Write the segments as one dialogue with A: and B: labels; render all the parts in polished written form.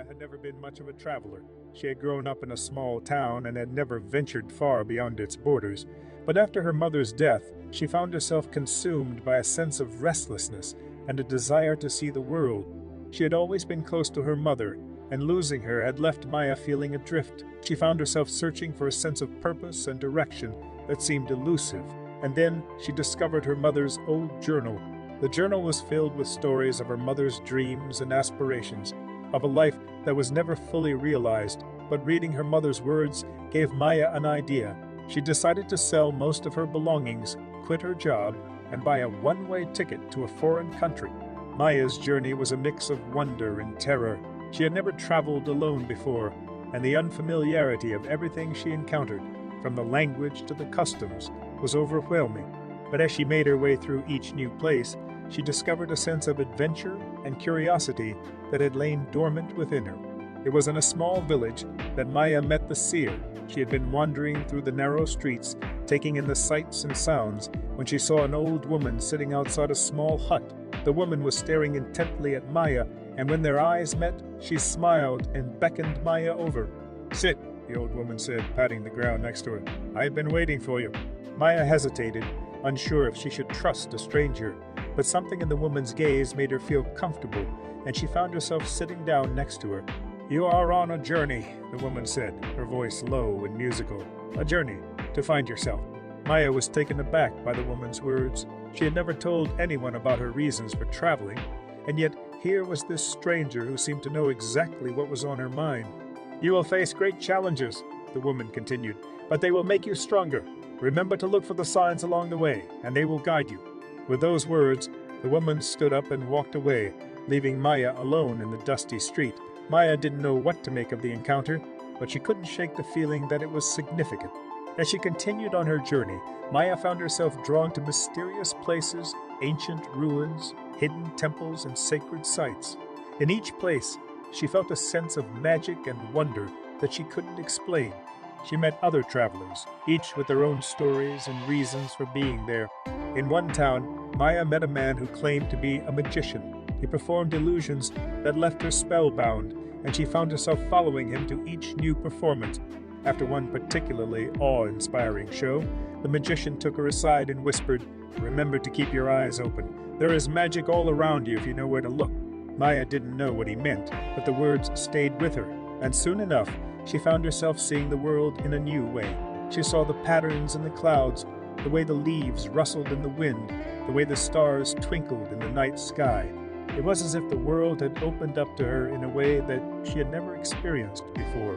A: Maya had never been much of a traveler. She had grown up in a small town and had never ventured far beyond its borders. But after her mother's death, she found herself consumed by a sense of restlessness and a desire to see the world. She had always been close to her mother, and losing her had left Maya feeling adrift. She found herself searching for a sense of purpose and direction that seemed elusive. And then she discovered her mother's old journal. The journal was filled with stories of her mother's dreams and aspirations, of a life that was never fully realized. But reading her mother's words gave Maya an idea. She decided to sell most of her belongings, quit her job, and buy a one-way ticket to a foreign country. Maya's journey was a mix of wonder and terror. She had never traveled alone before, and the unfamiliarity of everything she encountered, from the language to the customs, was overwhelming. But as she made her way through each new place, she discovered a sense of adventure and curiosity that had lain dormant within her. It was in a small village that Maya met the seer. She had been wandering through the narrow streets, taking in the sights and sounds, when she saw an old woman sitting outside a small hut. The woman was staring intently at Maya, and when their eyes met, she smiled and beckoned Maya over. "Sit," the old woman said, patting the ground next to her. "I've been waiting for you." Maya hesitated, unsure if she should trust a stranger, but something in the woman's gaze made her feel comfortable, and she found herself sitting down next to her. "You are on a journey," the woman said, her voice low and musical. "A journey to find yourself." Maya was taken aback by the woman's words. She had never told anyone about her reasons for traveling, and yet here was this stranger who seemed to know exactly what was on her mind. "You will face great challenges," the woman continued, "but they will make you stronger. Remember to look for the signs along the way, and they will guide you." With those words, the woman stood up and walked away, leaving Maya alone in the dusty street. Maya didn't know what to make of the encounter, but she couldn't shake the feeling that it was significant. As she continued on her journey, Maya found herself drawn to mysterious places, ancient ruins, hidden temples, and sacred sites. In each place, she felt a sense of magic and wonder that she couldn't explain. She met other travelers, each with their own stories and reasons for being there. In one town, Maya met a man who claimed to be a magician. He performed illusions that left her spellbound, and she found herself following him to each new performance. After one particularly awe-inspiring show, the magician took her aside and whispered, "Remember to keep your eyes open. There is magic all around you if you know where to look." Maya didn't know what he meant, but the words stayed with her, and soon enough, she found herself seeing the world in a new way. She saw the patterns in the clouds, the way the leaves rustled in the wind, the way the stars twinkled in the night sky. It was as if the world had opened up to her in a way that she had never experienced before.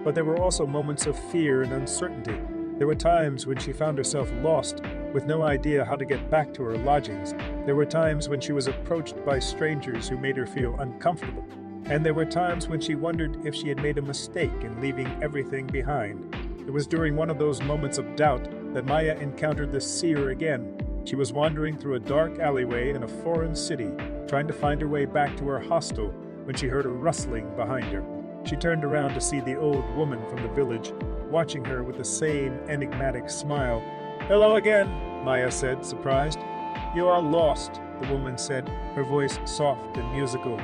A: But there were also moments of fear and uncertainty. There were times when she found herself lost, with no idea how to get back to her lodgings. There were times when she was approached by strangers who made her feel uncomfortable. And there were times when she wondered if she had made a mistake in leaving everything behind. It was during one of those moments of doubt that Maya encountered the seer again. She was wandering through a dark alleyway in a foreign city, trying to find her way back to her hostel, when she heard a rustling behind her. She turned around to see the old woman from the village, watching her with the same enigmatic smile. "Hello again," Maya said, surprised. "You are lost," the woman said, her voice soft and musical.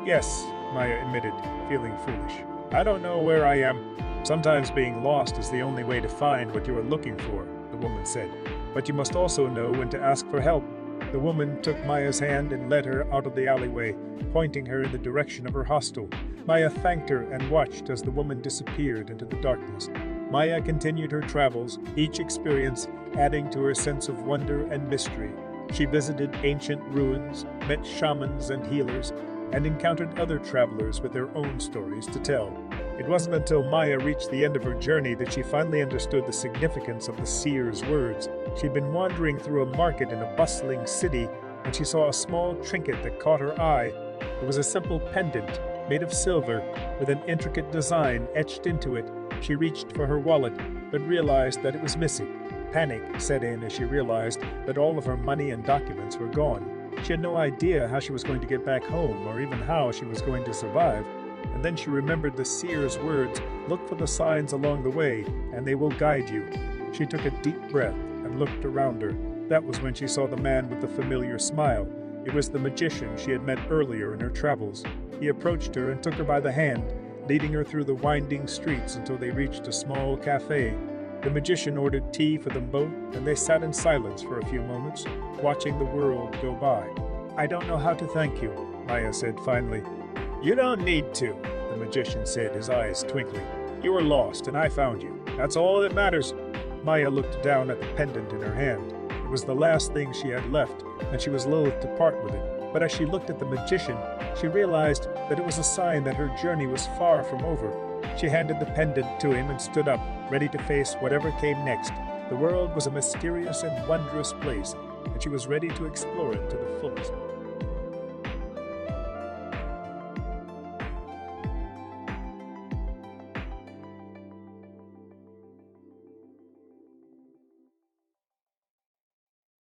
A: "Yes," Maya admitted, feeling foolish. "I don't know where I am." "Sometimes being lost is the only way to find what you are looking for," the woman said. "But you must also know when to ask for help." The woman took Maya's hand and led her out of the alleyway, pointing her in the direction of her hostel. Maya thanked her and watched as the woman disappeared into the darkness. Maya continued her travels, each experience adding to her sense of wonder and mystery. She visited ancient ruins, met shamans and healers, and encountered other travelers with their own stories to tell. It wasn't until Maya reached the end of her journey that she finally understood the significance of the seer's words. She'd been wandering through a market in a bustling city when she saw a small trinket that caught her eye. It was a simple pendant made of silver with an intricate design etched into it. She reached for her wallet, but realized that it was missing. Panic set in as she realized that all of her money and documents were gone. She had no idea how she was going to get back home or even how she was going to survive. And then she remembered the seer's words, "Look for the signs along the way, and they will guide you." She took a deep breath and looked around her. That was when she saw the man with the familiar smile. It was the magician she had met earlier in her travels. He approached her and took her by the hand, leading her through the winding streets until they reached a small cafe. The magician ordered tea for them both, and they sat in silence for a few moments, watching the world go by. "I don't know how to thank you," Maya said finally. "You don't need to," the magician said, his eyes twinkling. "You were lost, and I found you. That's all that matters." Maya looked down at the pendant in her hand. It was the last thing she had left, and she was loath to part with it. But as she looked at the magician, she realized that it was a sign that her journey was far from over. She handed the pendant to him and stood up, ready to face whatever came next. The world was a mysterious and wondrous place, and she was ready to explore it to the fullest.